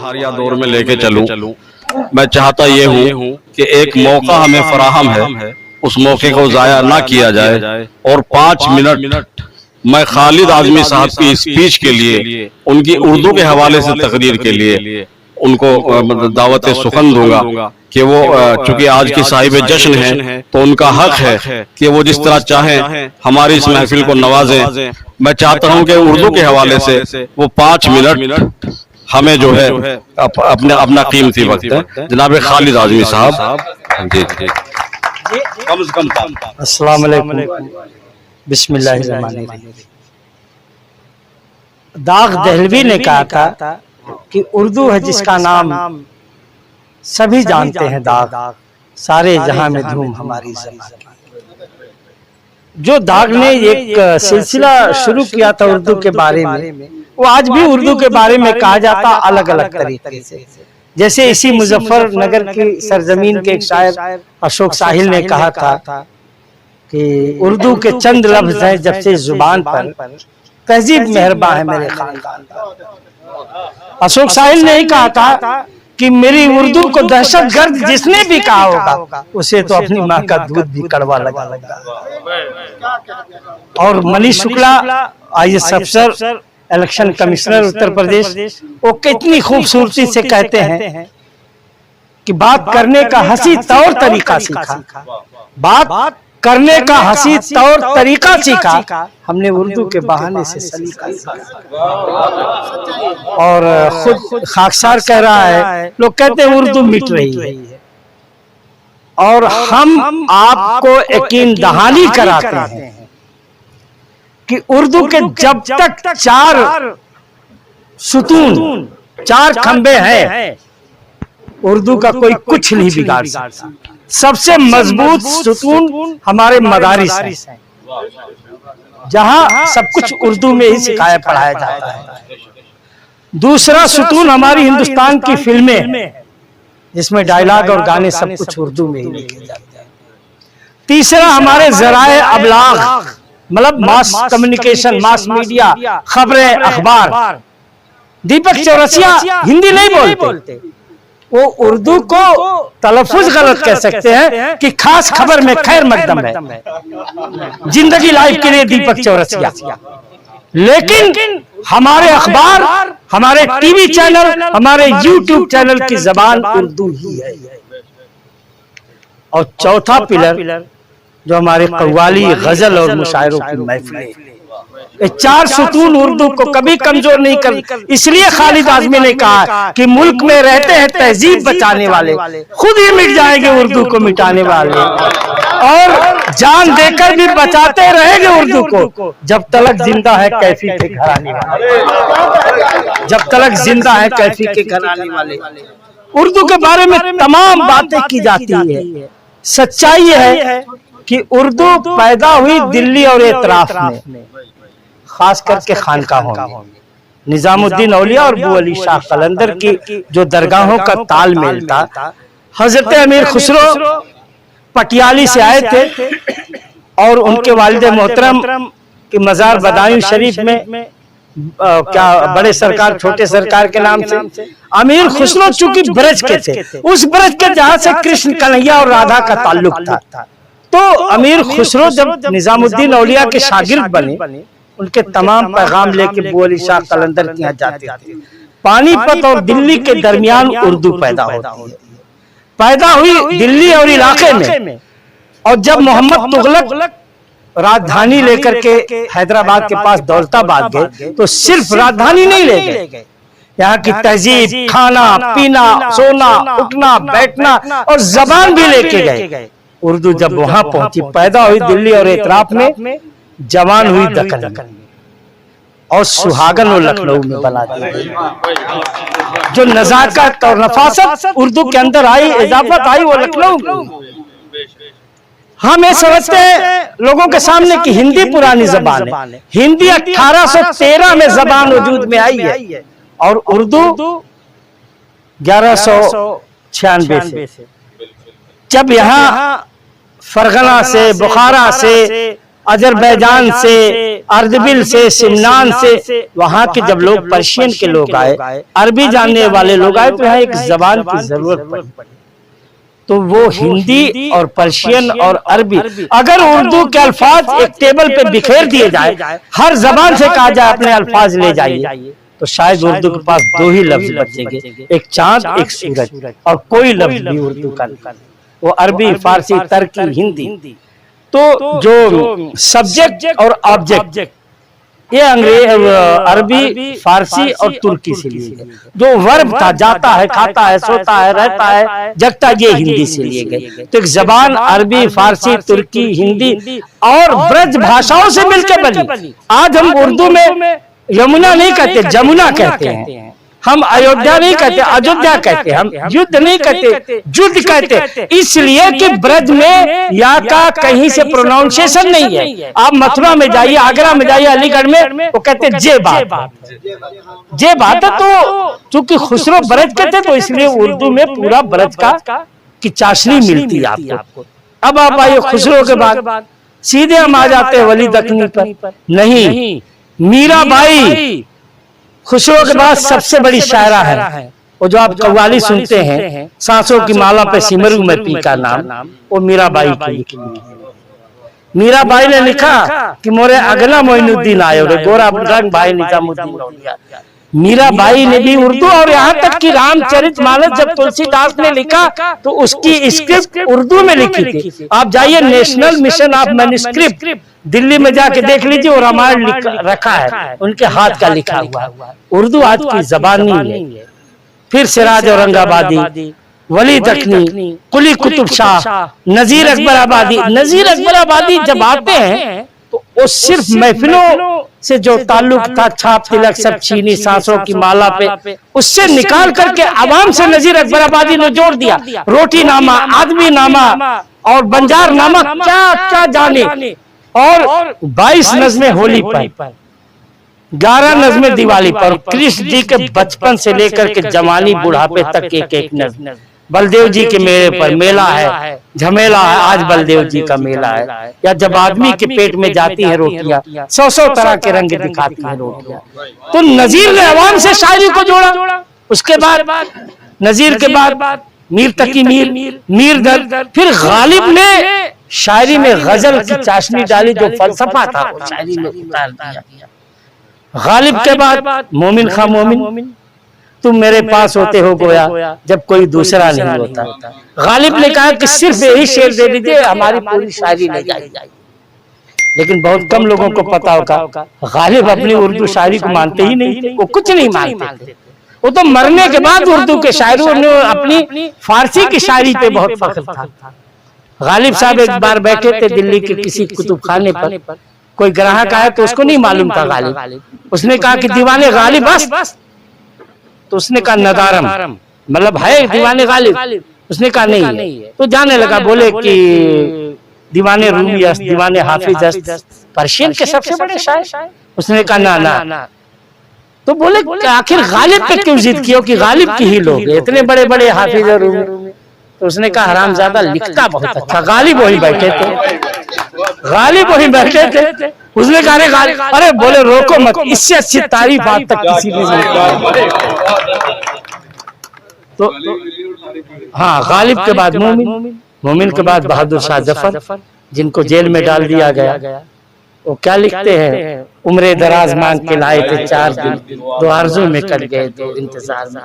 बहारिया दौर में लेके चलूं। मैं चाहता ये हूँ कि एक मौका हमें फराहम है, उस मौके को जाया ना किया जाए और 5 मिनट मैं खालिद आज़मी साहब की स्पीच के लिए, उनकी उर्दू के हवाले से तकरीर के लिए उनको दावत सुखन दूंगा कि वो चूंकि आज की साहिब जश्न है तो उनका हक है कि वो जिस तरह चाहें हमारी इस महफिल को नवाजें। मैं चाहता हूं कि उर्दू के हवाले से वो 5 मिनट हमें जो है अपना कीमती वक्त है। जनाब खालिद आज़मी साहब, जी जी कम से कम। अस्सलाम वालेकुम, बिस्मिल्लाहिर्रहमानिर्रहीम। दाग दहलवी ने कहा था कि उर्दू है जिसका नाम सभी जानते हैं, दाग सारे जहां में धूम हमारी ज़बान। जो दाग ने एक सिलसिला शुरू किया था उर्दू के बारे में, वो आज भी उर्दू के बारे में कहा जाता अलग अलग तरीके से। जैसे इसी मुजफ्फरनगर की सरजमीन के एक शायर अशोक साहिल ने कहा था कि उर्दू के चंद लफ्ज हैं जब से जुबान पर, तहजीब मेहरबा है मेरे खानदान पर। अशोक साहिल ने ही कहा था कि मेरी उर्दू को दहशत गर्द जिसने भी कहा होगा उसे तो अपनी माँ का दूध भी कड़वा लगा। और मनीष शुक्ला IAS अफसर, इलेक्शन कमिश्नर उत्तर प्रदेश, वो कितनी खूबसूरती से कहते हैं कि बात करने का हंसी तौर तरीका सीखा, बात करने का हंसी तौर तरीका सीखा हमने उर्दू के बहाने से सलीका सीखा। और खुद खाकसार कह रहा है, लोग कहते हैं उर्दू मिट रही है, और हम आपको यकीन दहानी कराते हैं कि उर्दू के जब तक 4 सुतून, 4 खंबे हैं, उर्दू का कोई कुछ नहीं बिगाड़ सकता। सबसे मजबूत सुतून हमारे मदारिस हैं, जहां सब कुछ उर्दू में ही सिखाया पढ़ाया जाता है। दूसरा सुतून हमारी हिंदुस्तान की फिल्में, जिसमें डायलॉग और गाने सब कुछ उर्दू में ही लिखे जाते हैं। तीसरा हमारे जराए अबलाग, मतलब मास कम्युनिकेशन, मास मीडिया, खबरें, अखबार। दीपक चौरसिया हिंदी नहीं बोलते, वो उर्दू को तलफ्फुज गलत कह सकते हैं कि खास खबर में खैर मकदम है, जिंदगी लाइफ के लिए दीपक चौरसिया। लेकिन हमारे अखबार, हमारे टीवी चैनल, हमारे YouTube चैनल की जबान उर्दू ही है। और चौथा पिलर जो हमारे कव्वाली, गजल और मुशायरों की महफिलें, ये 4 सुतून उर्दू को कभी कमजोर नहीं कर। इसलिए खालिद आज़मी ने कहा कि मुल्क में रहते हैं तहजीब बचाने वाले, खुद ही मिट जाएंगे उर्दू को मिटाने वाले, और जान देकर भी बचाते रहेंगे उर्दू को जब तलक जिंदा है कैफी के घराने वाले, जब तलक जिंदा है कैफी के घराने वाले। उर्दू के बारे में तमाम बातें की जाती है। सच्चाई है कि उर्दू पैदा हुई दिल्ली और एतराफ में, खास करके खानकाहों में। निजामुद्दीन औलिया और अबू अली शाह कलंदर की जो दरगाहों का तालमेल था। हजरत अमीर खुसरो पटियाली से आए थे और उनके वालिद मोहतरम की मजार बदायूं शरीफ में क्या बड़े सरकार छोटे सरकार के नाम से अमीर खुसरो चूंकि ब्रज के थे, उस ब्रज के जहां से कृष्ण कन्हैया और राधा का ताल्लुक था, तो अमीर खुसरो जब निजामुद्दीन औलिया के शागिर्द बने, उनके तमाम पैगाम लेके अबू अली शाह कलंदर के यहाँ जाते थे। पानीपत और दिल्ली के दरमियान उर्दू पैदा होती है, पैदा हुई दिल्ली और इलाके में। और जब मोहम्मद तुगलक राजधानी लेकर के हैदराबाद के पास दौलताबाद गए, तो सिर्फ राजधानी नहीं ले गए, यहाँ की तहजीब, खाना पीना, सोना उठना बैठना और जबान भी लेके गए। उर्दू जब वहां पहुंची, पैदा हुई दिल्ली और एतराफ में, जवान हुई दक्कन में, और सुहागन और लखनऊ में बना दी। जो नजाकत और नफासत उर्दू के अंदर आई, इजाफत आई, वो लखनऊ। हम ये समझते हैं लोगों के सामने कि हिंदी पुरानी जबान है। हिंदी 1813 में जबान वजूद में आई है, और उर्दू 1196 से। जब यहाँ फरगना से, बुखारा से, अजरबैजान से, अर्दबिल से, सिमनान से, वहां के जब लोग पर्शियन के लोग आए, अरबी जानने वाले लोग आए, तो यहाँ एक जबान की जरूरत पड़ी। तो वो हिंदी और पर्शियन और अरबी, अगर उर्दू के अल्फाज एक टेबल पे बिखेर दिए जाए, हर जबान से कहा जाए अपने अल्फाज ले जाइए, तो शायद उर्दू के पास दो ही लफ्ज बचेंगे, एक चांद एक सूरज, और कोई लफ्ज भी उर्दू का नहीं। वो अरबी, फारसी, तुर्की, हिंदी। तो जो सब्जेक्ट और ऑब्जेक्ट ये अंग्रेज, अरबी, फारसी और तुर्की से लिए गए। जो वर्ब था, जाता है, खाता है, सोता है, रहता है, जगता, ये हिंदी से लिए गए। तो एक जबान अरबी, फारसी, तुर्की, हिंदी और ब्रज भाषाओं से मिलकर बनी। आज हम उर्दू में यमुना नहीं कहते, जमुना कहते हैं। हम अयोध्या नहीं कहते, अयोध्या कहते हैं। हम युद्ध नहीं कहते, युद्ध कहते, इसलिए कि ब्रज में या का कहीं से प्रोनाउंसिएशन नहीं है। आप मथुरा में जाइए, आगरा में जाइए, अलीगढ़ में, वो कहते जे बात, जे बात है। तो चूंकि खुसरो ब्रज के थे, तो इसलिए उर्दू में पूरा ब्रज का की चाशनी मिलती है आपको। अब आप आइए खुसरो के बाद सीधे हम आ जाते हैं वली दखनी पर। नहीं, मीराबाई खुसरो के बाद सबसे बड़ी शायरा है। वो जो आप कव्वाली सुनते हैं, सांसों की माला पे सिमरू में पी का नाम, वो मीराबाई की लिखी। मीराबाई ने लिखा कि मोरे अगला मोइनुद्दीन आयो रे, गोरा रंग भाई निजामुद्दीन लौटिया। मीराबाई ने भी उर्दू, और यहाँ तक कि रामचरितमानस जब तुलसीदास ने लिखा तो उसकी स्क्रिप्ट उर्दू में लिखी थी। आप जाइए national mission of manuscript Delhi में जाके देख लीजिए, वो रामायण रखा है, उनके हाथ का लिखा हुआ। उर्दू आज की जबान नहीं है। फिर सिराज औरंगाबादी, वली दखनी, कुली कुतुब शाह, नजीर अकबर आबादी। नजीर अकबर आबादी जब आते हैं तो वो सिर्फ महफिलों से जो ताल्लुक था, छाप तिलक सब छीनी, सांसों की माला पे, उससे निकाल करके आवाम से नजीर अकबर आबादी ने जोड़ दिया। रोटी नामा, आदमी नामा और बंजार नामा, क्या क्या जाने। और 22 नज़्में होली पर, 11 नज़्में दिवाली पर, कृष्ण जी के बचपन से लेकर के जवानी बुढ़ापे तक एक नज़्म। बलदेव जी के मेले पर मेला है, झमेला है, आज बलदेव जी का मेला है। या जब आदमी के पेट में जाती है रोटियां, 100 तरह के रंग दिखाती है रोटियां। तो नजीर ने अवाम से शायरी को जोड़ा। उसके बाद नजीर के बाद मीर तकी मीर दर्द, फिर गालिब ने शायरी में गजल की चाशनी डाली, जो फलसफा था वो शायरी में उतार दिया। गालिब के बाद मोमिन खां मोमिन, तुम मेरे पास होते हो गोया जब कोई दूसरा नहीं होता। गालिब ने कहा कि सिर्फ यही शेर दे दीजिए, हमारी पूरी शायरी ले जाएगी। लेकिन बहुत कम लोगों को पता होगा, गालिब अपनी उर्दू शायरी को मानते ही नहीं थे, वो कुछ नहीं मानते थे। वो तो मरने के बाद उर्दू के शायरों ने अपनी फारसी की शायरी पे बहुत फख्र था। गालिब साहब एक बार बैठे थे दिल्ली के किसी कुतुब खाने पर, कोई ग्राहक आया तो उसको नहीं मालूम था गालिब। उसने कहा कि दीवाने गालिब बस, तो उसने कहा नदारम, मतलब है दीवाने गालिब। उसने कहा नहीं है। तो जाने लगा, बोले कि दीवाने रूमी अस्त, दीवाने हाफिज अस्त, पर्शियन के सबसे बड़े शायर। उसने कहा ना। तो बोले आखिर गालिब पे क्यों जिद किया, कि गालिब की ही लोग इतने बड़े बड़े हाफिज और रूमी। तो उसने कहा हरामजादा लिखता बहुत अच्छा। गालिब वही बैठे थे, उसने कहा अरे गालिब, अरे बोले रोको मत, इससे अच्छी तारीफ आज तक किसी ने नहीं। तो हाँ, गालिब के बाद मोमिन के बाद बहादुर शाह जफर, जिनको जेल में डाल दिया गया। वो क्या लिखते हैं, उम्रे दराज मांग के लाए थे 4 दिन, 2 आरज़ू में कट गए 2 इंतजार में।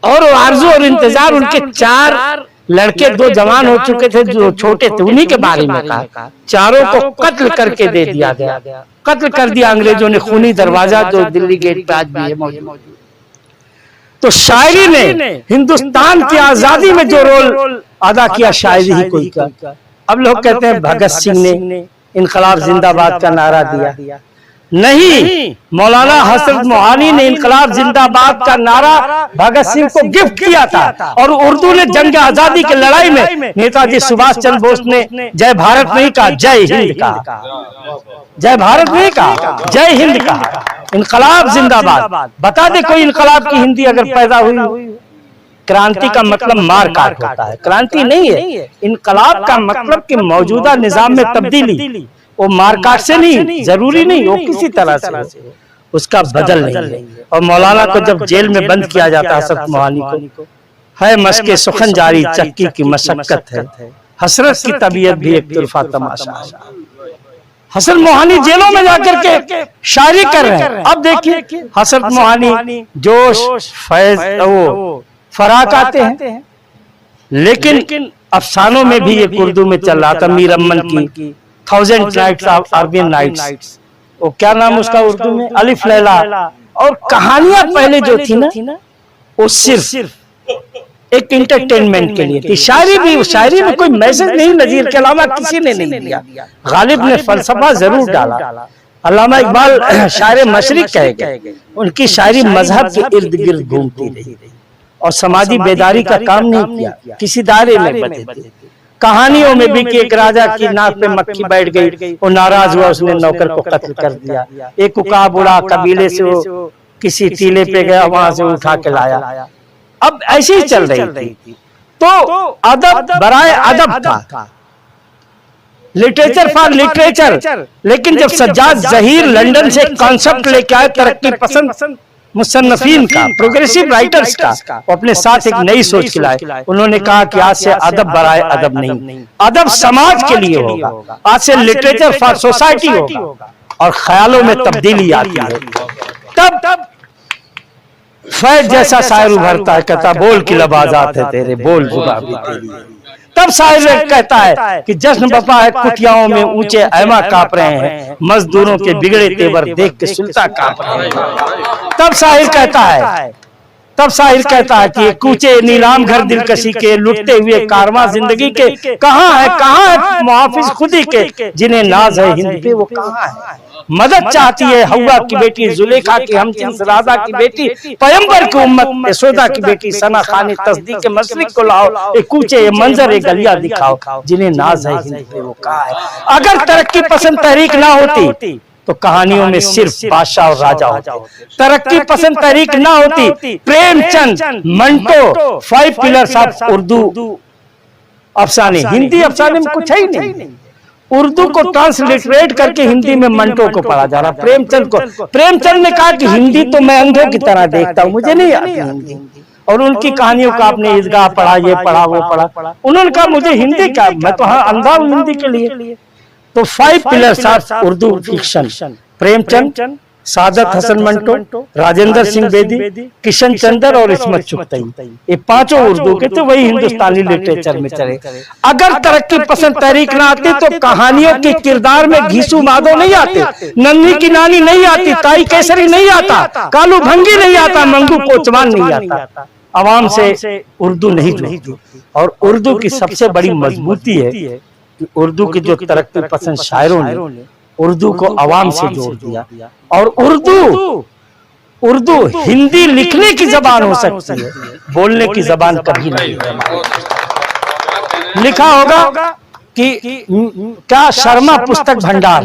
और वो आरज़ू और इंतजार, उनके 4 लड़के 2 जवान हो चुके थे जो छोटे थे, उन्हीं के बारे में कहा। चारों को कत्ल करके दे दिया गया, कत्ल कर दिया अंग्रेजों ने, खूनी दरवाजा जो दिल्ली गेट पे आज भी है मौजूद। तो शायरी ने हिंदुस्तान की आजादी में जो रोल अदा किया, शायरी ही कोई का। अब लोग कहते हैं भगत सिंह ने इनकलाब जिंदाबाद का नारा दिया। नहीं, मौलाना हजरत मोहानी ने इनकलाब जिंदाबाद का नारा भगत सिंह को गिफ्ट किया था। और उर्दू ने जंग आजादी की लड़ाई में नेताजी सुभाष चंद्र बोस ने जय भारत नहीं कहा, जय हिंद कहा। जय भारत नहीं कहा, जय हिंद कहा। इनकलाब जिंदाबाद, बता दे कोई इनकलाब की हिंदी अगर पैदा हुई। क्रांति का मतलब मार काट होता है, क्रांति नहीं है। इनकलाब का मतलब कि मौजूदा निजाम में तब्दीली, वो मारकाट से नहीं, जरूरी नहीं, वो किसी तरह से उसका बदल नहीं है। और मौलाना को जब जेल में बंद किया जाता है हसरत मोहानी को, है मस्के सुखन जारी चक्की की मशक्कत है, हसरत की तबीयत भी एक तरफा तमाशा। हसरत मोहानी जेलों में जाकर के शायरी कर रहे हैं। अब देखिए हसरत मोहानी जोश फैज वो फराक आते हैं, लेकिन अफसानों में भी एक उर्दू में चल रहा था मीर अमन की 1000 नाइट्स ऑफ अरबियन नाइट्स, वो क्या नाम उसका उर्दू में, अलिफ लैला। और कहानियां पहले जो थी ना वो सिर्फ एक इंटरटेनमेंट के लिए थी। शायरी में कोई मैसेज नहीं, नजीर के अलावा किसी ने नहीं दिया। गालिब ने फलसफा जरूर डाला, अल्लामा इकबाल शायर मशरिक कहे गए, उनकी शायरी मजहब के इर्द गिर्द घूमती रही और समाजी बेदारी का काम नहीं किया, किसी दायरे में बंधे थे। कहानियों में भी कि एक राजा की नाक पे मक्खी बैठ गई, वो नाराज हुआ, उसने नौकर को कत्ल कर दिया। एक उकाब उड़ा कबीले से वो किसी टीले पे गया, वहां से उठा के लाया। अब ऐसी ही चल रही थी। तो अदब बराए अदब था, लिटरेचर फॉर लिटरेचर। लेकिन जब सज्जाद जहीर लंदन से कॉन्सेप्ट लेके आए तरक्की पसंद मुसन्नफीन का, प्रोग्रेसिव राइटर्स का, वो अपने साथ एक नई सोच के लाए। उन्होंने कहा कि आज से अदब बराए अदब नहीं, अदब समाज के लिए होगा, आज से लिटरेचर फॉर सोसाइटी होगा और ख्यालों में तब्दीली आती है। तब फैज जैसा शायर उभरता है, कहता बोल की लबाजात है तेरे, बोल जुबान भी तेरी। तब शायर कहता है कि जश्न बपा है कुटियाओं में ऊंचे ऐमा कांप रहे हैं, मजदूरों के बिगड़े तेवर देख के सुल्तान कांप रहे हैं। तब शायर कहता है कि कूचे नीलाम घर दिलकशी के, लुटते हुए कारवां जिंदगी के, कहाँ है मुहाफिज खुदी के, जिन्हें नाज है हिंद पे वो कहाँ है। मदद चाहती है हवा की बेटी जुलेखा की, हम जिन्स राजा की बेटी, पैगंबर की उम्मत यशोदा की बेटी, सना खाने तस्दीक के मशरिक को लाओ, एक कूचे ये मंजर एक गलिया दिखाओ, जिन्हें नाज है हिंद पे वो कहाँ है। अगर तरक्की पसंद तहरीक ना होती तो कहानियों में सिर्फ बादशाह और राजा होते। तरक्की पसंद तहरीक ना होती, प्रेमचंद, मंटो, 5 पिलर्स ऑफ उर्दू अफसाने, हिंदी अफसाने में कुछ है ही नहीं। उर्दू को ट्रांसलिटरेट करके हिंदी में मंटो को पढ़ा जा रहा। प्रेमचंद ने कहा कि हिंदी तो मैं अंधों की तरह देखता हूँ, मुझे नहीं आती हिंदी। और उनकी कहानियों का आपने ईदगाह पढ़ा, ये पढ़ा, वो पढ़ा। उन्होंने कहा मुझे हिंदी क्या, मैं तो हाँ अंधा हूँ हिंदी के लिए। तो 5 pillars of Urdu fiction, Premchand, Saadat Hasan Manto, Rajendra Singh Bedi, Kishan Chandar और इस्मत चुगताई, ये पांचों उर्दू के थे, वही हिंदुस्तानी लिटरेचर में चले। अगर तरक्की पसंद तहरीक ना आती तो कहानियों के किरदार में घीसू माधो नहीं आते, नन्ही की नानी नहीं आती, ताई केसरी नहीं आता, कालू भंगी नहीं आता, मंगू कोचवान नहीं आता। आवाम से उर्दू नहीं जुड़ती। और उर्दू की सबसे बड़ी मजबूती है कि उर्दू के जो तरक्की पसंद शायरों ने उर्दू को आवाम से जोड़ दिया। और उर्दू हिंदी लिखने की जबान हो सकती है, बोलने की जबान कभी नहीं है। लिखा होगा कि क्या शर्मा पुस्तक भंडार,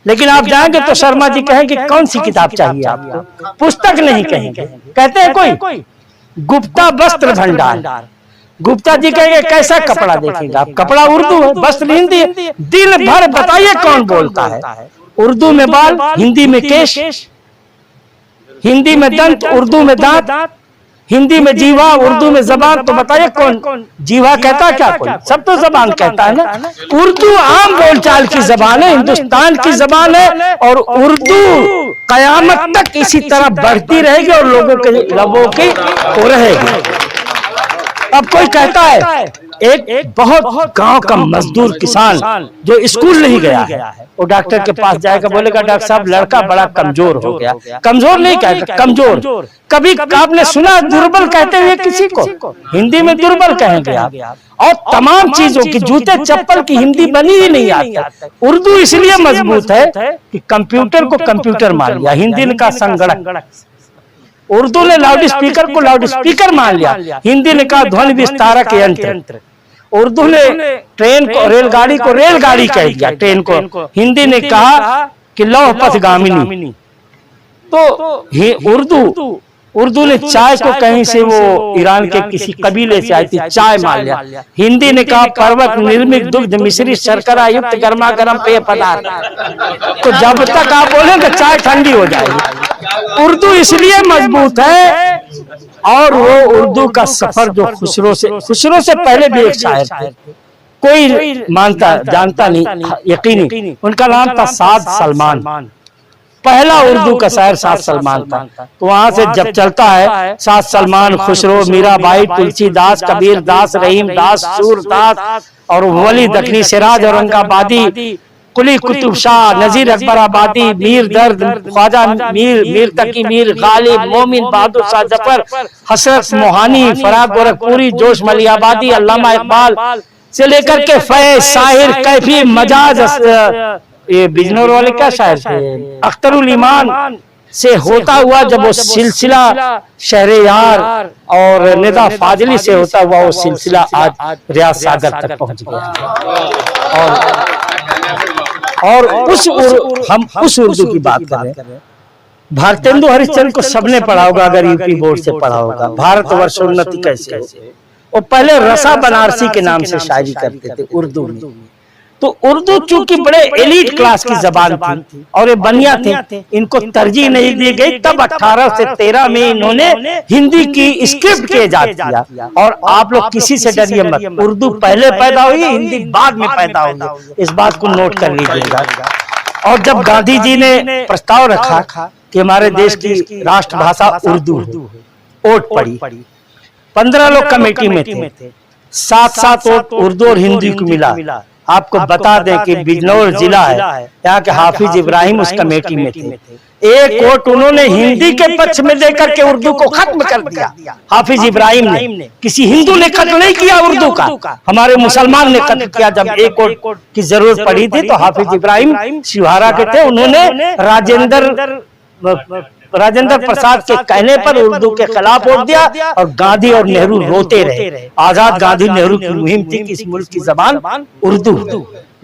लेकिन आप जाएंगे तो शर्मा जी कहेंगे कौन सी किताब चाहिए आपको, पुस्तक नहीं कहेंगे, कहते हैं कोई गुप्ता वस्त्र भंडार। गुप्ता जी कहेंगे कैसा कपड़ा देखेंगे आप, कपड़ा उर्दू है, वस्त्र हिंदी है। दिन भर बताइए कौन बोलता है, उर्दू में बाल, हिंदी में केश, हिंदी में दंत, उर्दू में दांत, हिंदी में जीवा, उर्दू में जबान। तो बताइए कौन जीवा कहता क्या, कोई सब तो जबान कहता है ना। उर्दू आम बोलचाल की जबान है, हिंदुस्तान की जबान है, और उर्दू कयामत तक इसी तरह बढ़ती रहेगी और लोगों के लबों की रहेगी। अब कोई कहता है एक बहुत गांव का मजदूर किसान जो स्कूल नहीं गया है, वो डॉक्टर के पास जाएगा, बोलेगा डॉक्टर साहब लड़का बड़ा कमजोर हो गया। कमजोर नहीं कहता, कमजोर। कभी आपने सुना दुर्बल कहते हुए किसी को, हिंदी में दुर्बल कहेंगे आप। और तमाम चीजों की, जूते चप्पल की हिंदी बनी ही नहीं आती। उर्दू इसलिए मजबूत है कि कंप्यूटर को कंप्यूटर मान लिया, हिंदी ने कहा संगणक। उर्दू ने लाउड स्पीकर को लाउड स्पीकर मान लिया, हिंदी ने कहा ध्वनि विस्तारक यंत्र। उर्दू ने ट्रेन को, रेलगाड़ी को रेलगाड़ी कह दिया, ट्रेन को। हिंदी ने कहा कि लौह पथगामिनी। तो उर्दू ने चाय को कहीं से वो ईरान के किसी कबीले से आई थी, चाय मान लिया। हिंदी ने कहा पर्वत निर्मित दुग्ध मिश्रित शर्करा युक्त गर्मा गर्म पेय पदार्थ। तो जब तक आप बोलेंगे चाय ठंडी हो जाएगी। उर्दू इसलिए मजबूत है, और वो उर्दू का सफर जो खुसरो से पहले भी एक शायर थे, कोई मानता जानता नहीं, यकीनी, उनका नाम था साद सलमान। पहला उर्दू का शायर साद सलमान था। तो वहां से जब चलता है साद सलमान, खुसरो, मीराबाई, तुलसीदास, कबीर दास, रहीम दास, सूरदास और वली दखनी, सिराज औरंगाबादी, कुली कुतुब शाह, नजीर अकबर आबादी, मीर दर्द, ख्वाजा मीर तकी, मीर गालिब, मोमिन बहादुर शाह जफर, हसरत मोहानी, फराग गोरखपुरी, जोश मलियाबादी, अल्लामा इकबाल से लेकर के फैज, साहिर, कैफी, मजाज, ये बिजनौर वाले क्या शायर थे, अख्तरुल ईमान से होता हुआ जब वो सिलसिला शहरे यार और निदा फाजली से होता हुआ वो सिलसिला आज रियाज सागर तक पहुंच गया। और हम उस उर्दू की बात कर रहे हैं। भारतेंदु हरिश्चंद्र को सबने पढ़ा होगा, अगर यूपी बोर्ड से पढ़ा होगा। भारतवर्षोन्नति कैसे हो। वो पहले रसा बनारसी के नाम से शायरी करते थे उर्दू में। तो उर्दू चूंकि बड़े एलीट क्लास की जबान थी और ये बनिया थे, इनको तरजीह नहीं दी गई। तब 18 से 13 में इन्होंने हिंदी की स्क्रिप्ट के इजाद किया। और आप लोग किसी से डरिए मत, उर्दू पहले पैदा हुई, हिंदी बाद में पैदा हुई, इस बात को नोट कर लीजिएगा। और जब गांधी जी ने प्रस्ताव रखा कि हमारे देश की राष्ट्रभाषा उर्दू है, वोट पड़ी, 15 लोग कमेटी में थे, 7-7 वोट उर्दू और हिंदी को मिला। आपको बता दें कि बिजनौर जिला है, यहाँ के हाफिज इब्राहिम उस कमेटी में थे। एक वोट उन्होंने हिंदी के पक्ष में देकर के उर्दू को खत्म कर दिया। हाफिज इब्राहिम ने, किसी हिंदू ने खत्म नहीं किया उर्दू का, हमारे मुसलमान ने खत्म किया। जब एक वोट की जरूरत पड़ी थी तो हाफिज इब्राहिम शिवहारा के थे, उन्होंने राजेंद्र प्रसाद के कहने पर उर्दू के खिलाफ वोट दिया। और गांधी और नेहरू रोते रहे। आजाद गांधी नेहरू की मुहिम थी कि इस मुल्क की जबान उर्दू,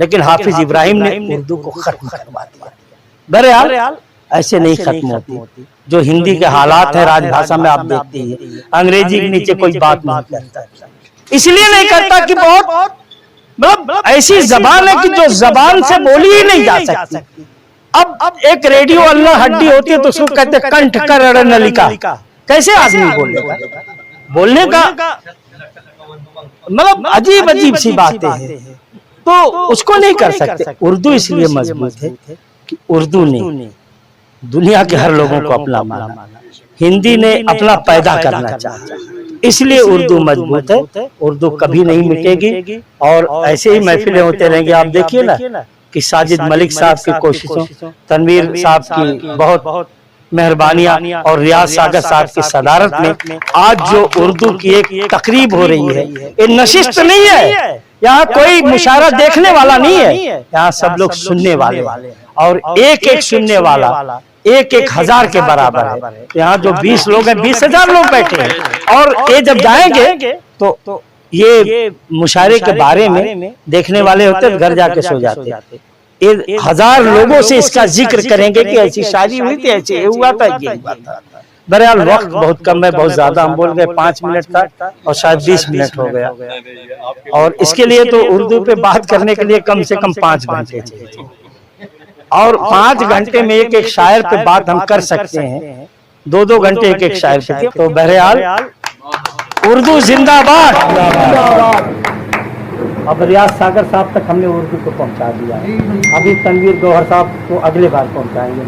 लेकिन हाफिज इब्राहिम ने उर्दू को खत्म करवा दिया। बहरहाल ऐसे नहीं खत्म होती। जो हिंदी के हालात है राजभाषा में, आप देखते हैं अंग्रेजी के नीचे कोई बात नहीं करता। इसलिए नहीं करता कि बहुत मतलब ऐसी जबान है कि जो जबान से बोली ही नहीं जा सकती। अब एक रेडियो अल्लाह हड्डी होती है तो उसको कहते हैं कंठ कर नलिका। कैसे आदमी बोलेगा? बोलने का मतलब अजीब अजीब सी बातें हैं, तो उसको नहीं कर सकते। उर्दू इसलिए मजबूत है कि उर्दू ने दुनिया के हर लोगों को अपना माना, हिंदी ने अपना पैदा करना चाहा, इसलिए उर्दू मजबूत है। उर्दू कभी नहीं मिटेगी और ऐसे ही महफिलें होते रहेंगे। आप देखिए ना कि साजिद मलिक साहब की कोशिशों, तनवीर साहब की बहुत मेहरबानियां और रियाज सागर साहब की सदारत में आज जो उर्दू की एक तकरीब हो रही है, ये नशिस्त नहीं है। यहाँ कोई मुशायरा देखने वाला नहीं है, यहाँ सब लोग सुनने वाले, और एक एक सुनने वाला 1-1,000 के बराबर है। यहाँ जो 20 लोग हैं, 20,000 लोग बैठे हैं। और ये जब जाएंगे तो ये मुशायरे के बारे में देखने वाले होते घर जाके सो जाते। ये 1000 लोगों से इसका जिक्र करेंगे कि ऐसी शादी हुई थी, ऐसे हुआ था, ये हुआ था। बहरहाल वक्त बहुत कम है, बहुत ज्यादा हम बोल गए। 5 मिनट था और शायद 20 मिनट हो गया, और इसके लिए तो उर्दू पे बात करने के लिए कम से कम 5 घंटे चाहिए। और 5 घंटे में एक शायर पे बात हम कर सकते हैं, 2-2 घंटे एक शायर पे। तो बहरहाल उर्दू जिंदाबाद। अब रियाज सागर साहब तक हमने उर्दू को पहुंचा दिया, अभी तनवीर गौहर साहब को अगले बार पहुंचाएंगे।